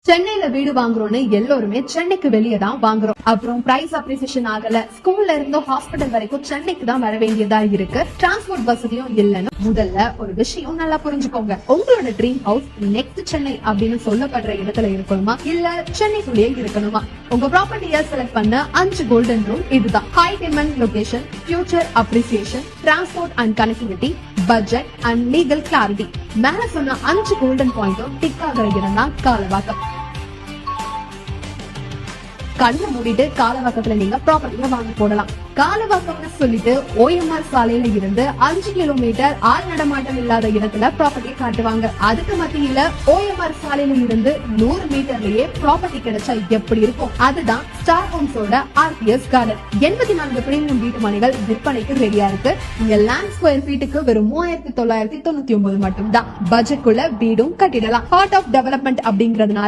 சென்னையில வீடு வாங்குறோம்னு எல்லோருமே சென்னைக்கு வெளியே தான் வாங்குறோம். அப்புறம் பிரைஸ் அப்ரிசியேஷன் ஆகல, ஸ்கூல்ல இருந்தோ ஹாஸ்பிட்டல் வரைக்கும் சென்னைக்கு தான் வர வேண்டியதா இருக்கு. டிரான்ஸ்போர்ட் வசதியும் இல்லன்னு முதல்ல ஒரு விஷயம் நல்லா புரிஞ்சுக்கோங்க. உங்களோட ட்ரீம் ஹவுஸ் நெக்ஸ்ட் சென்னை அப்படின்னு சொல்லப்படுற இடத்துல இருக்கணுமா, இல்ல சென்னைக்குள்ளேயே இருக்கணுமா? உங்க ப்ராப்பர்ட்டியை செலக்ட் பண்ண 5 கோல்டன் ரூல் இதுதான். High demand location, future appreciation, transport and connectivity, budget and legal clarity. மேல சொன்ன 5 கோல்டன் பாயிண்டும் டிக் ஆகிற இடம் தான் காலவாக்கம். கண்ணை மூடிட்டு காலவாக்கத்துல நீங்க ப்ராப்பர்ட்டியை வாங்கி போடலாம். காலவாக்கம்னு சொல்லிட்டு OMR சாலையில இருந்து 5 கிலோமீட்டர் ஆள் நடமாட்டம் இல்லாத இடத்துல ப்ராப்பர்ட்டியை காட்டுவாங்க. அதுக்கு மத்தியில OMR சாலையில இருந்து 100 மீட்டர்லயே ப்ராப்பர்ட்டி கிடைச்சா எப்படி இருக்கும்? அதுதான் ஸ்டார் ஹோம்ஸோட RTS கார்டன். 84 பிரீமியம் வீட்டு மனைகள் விற்பனைக்கு ரெடியா இருக்கு. இங்க லேண்ட் ஸ்கொயர் ஃபீட்டுக்கு வெறும் 3999 மட்டும் தான். பட்ஜெட்குள்ள வீடும் கட்டிடலாம். பார்ட் ஆஃப் டெவலப்மெண்ட் அப்படிங்கறதுனால